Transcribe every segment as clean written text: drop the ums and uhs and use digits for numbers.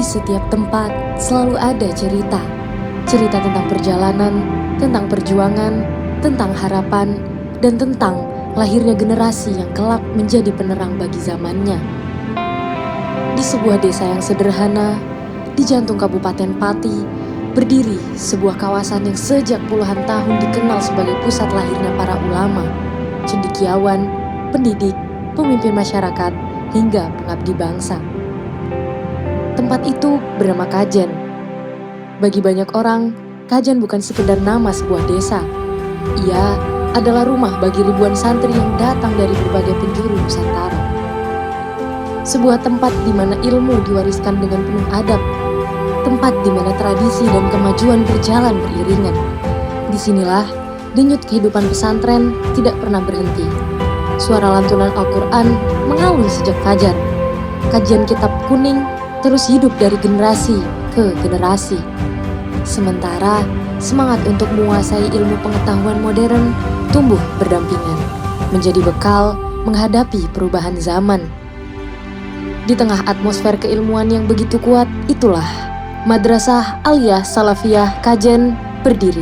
Di setiap tempat selalu ada cerita. Cerita tentang perjalanan, tentang perjuangan, tentang harapan, dan tentang lahirnya generasi yang kelak menjadi penerang bagi zamannya. Di sebuah desa yang sederhana, di jantung Kabupaten Pati, berdiri sebuah kawasan yang sejak puluhan tahun dikenal sebagai pusat lahirnya para ulama, cendekiawan, pendidik, pemimpin masyarakat, hingga pengabdi bangsa. Tempat itu bernama Kajen. Bagi banyak orang, Kajen bukan sekedar nama sebuah desa. Ia adalah rumah bagi ribuan santri yang datang dari berbagai penjuru Nusantara. Sebuah tempat di mana ilmu diwariskan dengan penuh adab. Tempat di mana tradisi dan kemajuan berjalan beriringan. Disinilah denyut kehidupan pesantren tidak pernah berhenti. Suara lantunan Al-Quran mengalun sejak fajar. Kajian kitab kuning terus hidup dari generasi ke generasi. Sementara semangat untuk menguasai ilmu pengetahuan modern tumbuh berdampingan, menjadi bekal menghadapi perubahan zaman. Di tengah atmosfer keilmuan yang begitu kuat, itulah Madrasah Aliyah Salafiyah Kajen berdiri.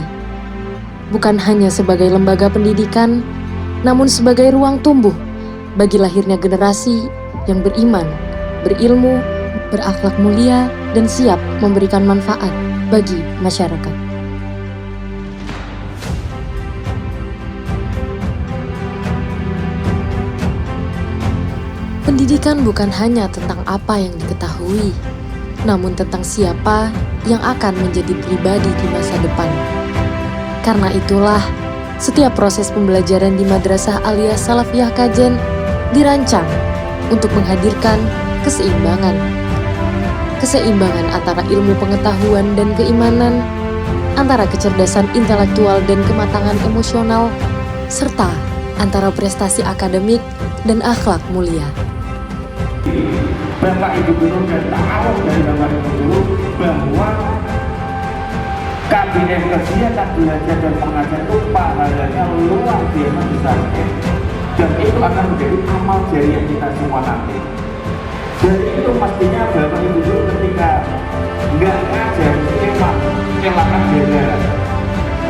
Bukan hanya sebagai lembaga pendidikan, namun sebagai ruang tumbuh bagi lahirnya generasi yang beriman, berilmu, berakhlak mulia, dan siap memberikan manfaat bagi masyarakat. Pendidikan bukan hanya tentang apa yang diketahui, namun tentang siapa yang akan menjadi pribadi di masa depan. Karena itulah, setiap proses pembelajaran di Madrasah Aliyah Salafiyah Kajen dirancang untuk menghadirkan keseimbangan. Keseimbangan antara ilmu pengetahuan dan keimanan, antara kecerdasan intelektual dan kematangan emosional, serta antara prestasi akademik dan akhlak mulia. Bapak Ibu Guru dan tahu dari Bapak Ibu Guru bahwa kabinet kegiatan belajar dan pengajar itu pahalanya luar biasa besar, dan itu akan menjadi amal jariah kita semua nanti. Jadi itu pastinya Bapak Ibu Guru ketika nggak ngajar elakan jajaran.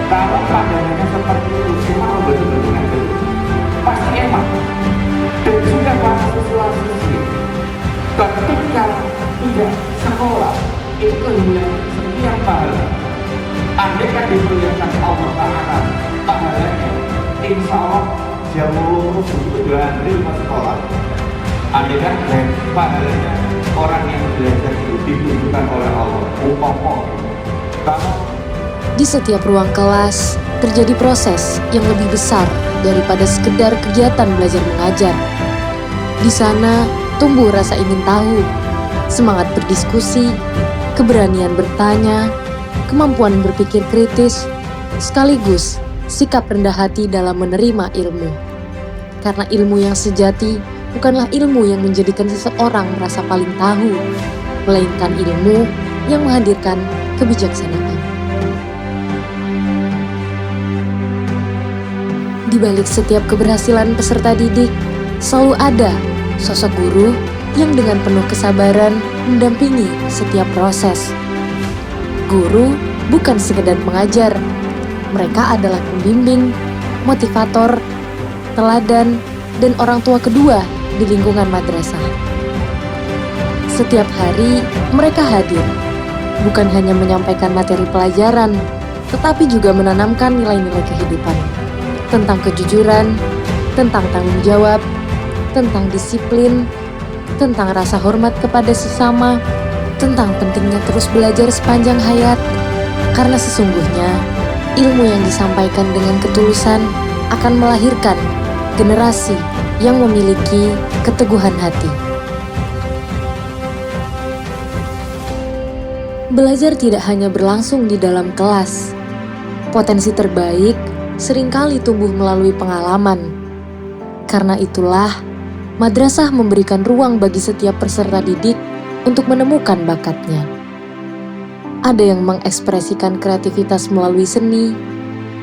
Kalau pandangannya seperti itu, semua betul-betul ngajar pasti emak dan juga para siswa-siswi ketika tidak sekolah itu yang sekian pahala. Andai kan diperlihatkan Allah Ta'ala pahalanya, insya Allah jauh lurus itu 2 hari masuk sekolah. Andai kan pahalanya orang yang belajar itu ditunjukkan oleh Allah. Di setiap ruang kelas terjadi proses yang lebih besar daripada sekedar kegiatan belajar mengajar. Di sana tumbuh rasa ingin tahu, semangat berdiskusi, keberanian bertanya, kemampuan berpikir kritis, sekaligus sikap rendah hati dalam menerima ilmu. Karena ilmu yang sejati bukanlah ilmu yang menjadikan seseorang merasa paling tahu, melainkan ilmu yang menghadirkan kebijaksanaan. Di balik setiap keberhasilan peserta didik, selalu ada sosok guru yang dengan penuh kesabaran mendampingi setiap proses. Guru bukan sekedar pengajar, mereka adalah pembimbing, motivator, teladan, dan orang tua kedua di lingkungan madrasah. Setiap hari mereka hadir, bukan hanya menyampaikan materi pelajaran, tetapi juga menanamkan nilai-nilai kehidupan, tentang kejujuran, tentang tanggung jawab, tentang disiplin, tentang rasa hormat kepada sesama, tentang pentingnya terus belajar sepanjang hayat, karena sesungguhnya ilmu yang disampaikan dengan ketulusan akan melahirkan generasi yang memiliki keteguhan hati. Belajar tidak hanya berlangsung di dalam kelas. Potensi terbaik seringkali tumbuh melalui pengalaman. Karena itulah, madrasah memberikan ruang bagi setiap peserta didik untuk menemukan bakatnya. Ada yang mengekspresikan kreativitas melalui seni,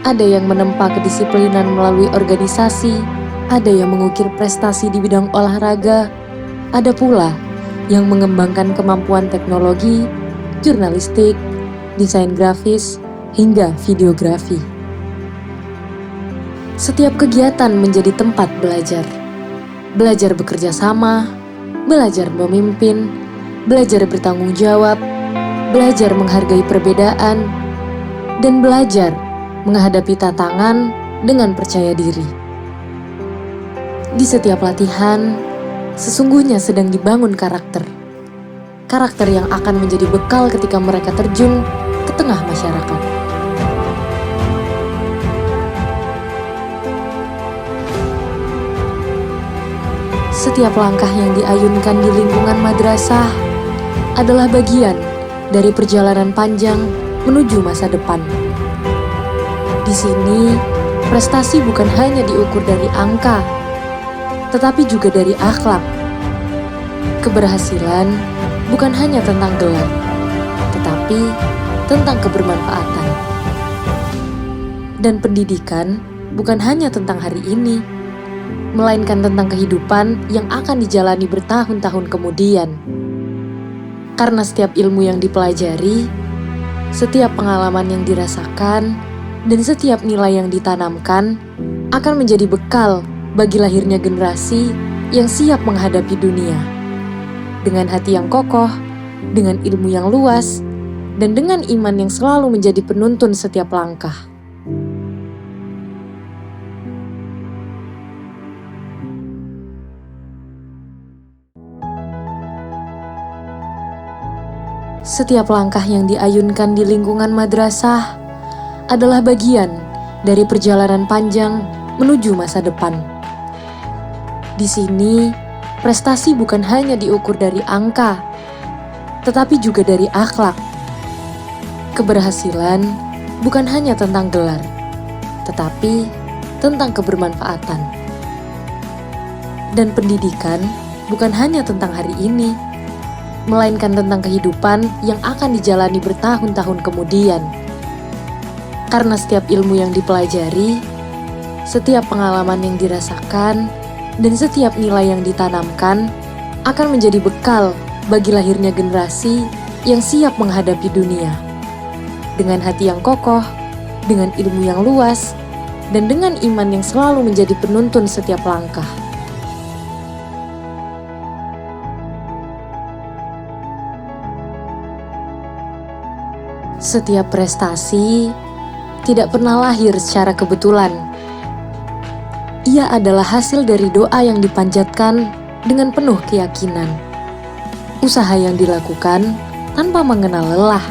ada yang menempa kedisiplinan melalui organisasi, ada yang mengukir prestasi di bidang olahraga, ada pula yang mengembangkan kemampuan teknologi, jurnalistik, desain grafis, hingga videografi. Setiap kegiatan menjadi tempat belajar. Belajar bekerja sama, belajar memimpin, belajar bertanggung jawab, belajar menghargai perbedaan, dan belajar menghadapi tantangan dengan percaya diri. Di setiap latihan, sesungguhnya sedang dibangun karakter. Karakter yang akan menjadi bekal ketika mereka terjun ke tengah masyarakat. Setiap langkah yang diayunkan di lingkungan madrasah adalah bagian dari perjalanan panjang menuju masa depan. Di sini, prestasi bukan hanya diukur dari angka, tetapi juga dari akhlak. Keberhasilan bukan hanya tentang gelar, tetapi tentang kebermanfaatan. Dan pendidikan bukan hanya tentang hari ini, melainkan tentang kehidupan yang akan dijalani bertahun-tahun kemudian. Karena setiap ilmu yang dipelajari, setiap pengalaman yang dirasakan, dan setiap nilai yang ditanamkan akan menjadi bekal bagi lahirnya generasi yang siap menghadapi dunia. Dengan hati yang kokoh, dengan ilmu yang luas, dan dengan iman yang selalu menjadi penuntun setiap langkah. Setiap langkah yang diayunkan di lingkungan madrasah adalah bagian dari perjalanan panjang menuju masa depan. Di sini, prestasi bukan hanya diukur dari angka, tetapi juga dari akhlak. Keberhasilan bukan hanya tentang gelar, tetapi tentang kebermanfaatan. Dan pendidikan bukan hanya tentang hari ini, melainkan tentang kehidupan yang akan dijalani bertahun-tahun kemudian. Karena setiap ilmu yang dipelajari, setiap pengalaman yang dirasakan, dan setiap nilai yang ditanamkan akan menjadi bekal bagi lahirnya generasi yang siap menghadapi dunia. Dengan hati yang kokoh, dengan ilmu yang luas, dan dengan iman yang selalu menjadi penuntun setiap langkah. Setiap prestasi tidak pernah lahir secara kebetulan. Ia adalah hasil dari doa yang dipanjatkan dengan penuh keyakinan. Usaha yang dilakukan tanpa mengenal lelah.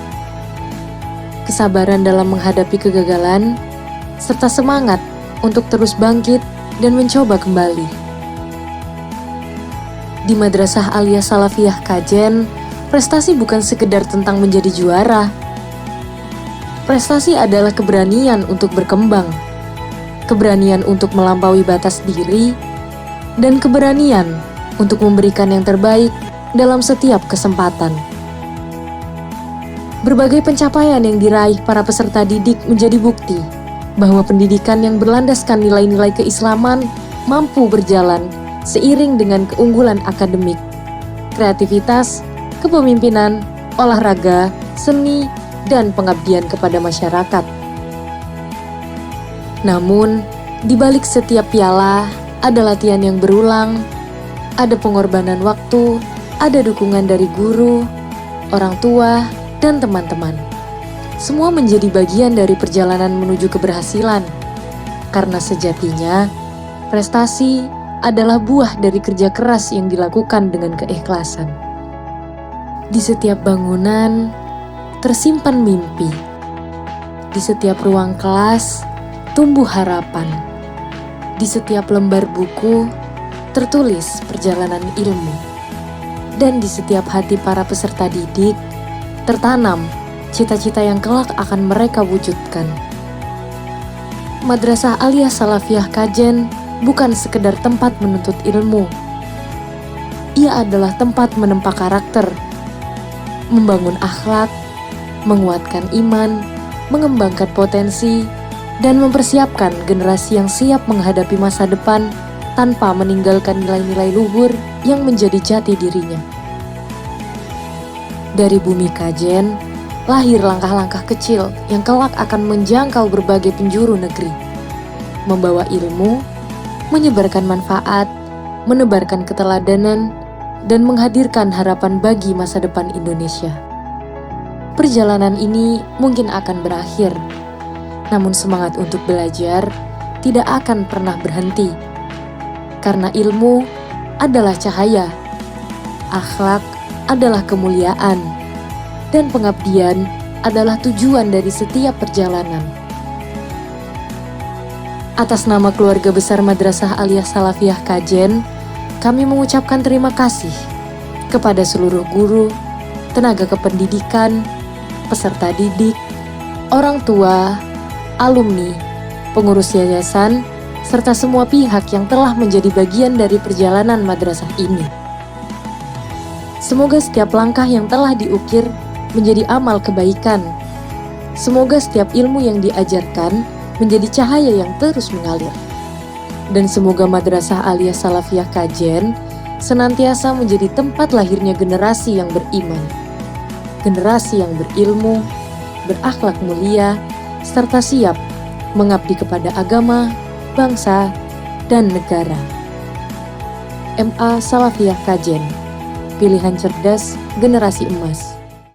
Kesabaran dalam menghadapi kegagalan, serta semangat untuk terus bangkit dan mencoba kembali. Di Madrasah Aliyah Salafiyah Kajen, prestasi bukan sekedar tentang menjadi juara. Prestasi adalah keberanian untuk berkembang, keberanian untuk melampaui batas diri, dan keberanian untuk memberikan yang terbaik dalam setiap kesempatan. Berbagai pencapaian yang diraih para peserta didik menjadi bukti bahwa pendidikan yang berlandaskan nilai-nilai keislaman mampu berjalan seiring dengan keunggulan akademik, kreativitas, kepemimpinan, olahraga, seni, dan pengabdian kepada masyarakat. Namun, di balik setiap piala ada latihan yang berulang, ada pengorbanan waktu, ada dukungan dari guru, orang tua, dan teman-teman. Semua menjadi bagian dari perjalanan menuju keberhasilan. Karena sejatinya, prestasi adalah buah dari kerja keras yang dilakukan dengan keikhlasan. Di setiap bangunan, tersimpan mimpi. Di setiap ruang kelas, tumbuh harapan. Di setiap lembar buku, tertulis perjalanan ilmu. Dan di setiap hati para peserta didik, tertanam cita-cita yang kelak akan mereka wujudkan. Madrasah Aliyah Salafiyah Kajen bukan sekedar tempat menuntut ilmu. Ia adalah tempat menempa karakter, membangun akhlak, menguatkan iman, mengembangkan potensi, dan mempersiapkan generasi yang siap menghadapi masa depan tanpa meninggalkan nilai-nilai luhur yang menjadi jati dirinya. Dari bumi Kajen, lahir langkah-langkah kecil yang kelak akan menjangkau berbagai penjuru negeri. Membawa ilmu, menyebarkan manfaat, menebarkan keteladanan, dan menghadirkan harapan bagi masa depan Indonesia. Perjalanan ini mungkin akan berakhir, namun semangat untuk belajar tidak akan pernah berhenti. Karena ilmu adalah cahaya, akhlak adalah kemuliaan, dan pengabdian adalah tujuan dari setiap perjalanan. Atas nama keluarga besar Madrasah Aliyah Salafiyah Kajen, kami mengucapkan terima kasih kepada seluruh guru, tenaga kependidikan, peserta didik, orang tua, alumni, pengurus yayasan, serta semua pihak yang telah menjadi bagian dari perjalanan madrasah ini. Semoga setiap langkah yang telah diukir menjadi amal kebaikan. Semoga setiap ilmu yang diajarkan menjadi cahaya yang terus mengalir. Dan semoga Madrasah Aliyah Salafiyah Kajen senantiasa menjadi tempat lahirnya generasi yang beriman, generasi yang berilmu, berakhlak mulia, serta siap mengabdi kepada agama, bangsa, dan negara. MA Salafiyah Kajen, pilihan cerdas generasi emas.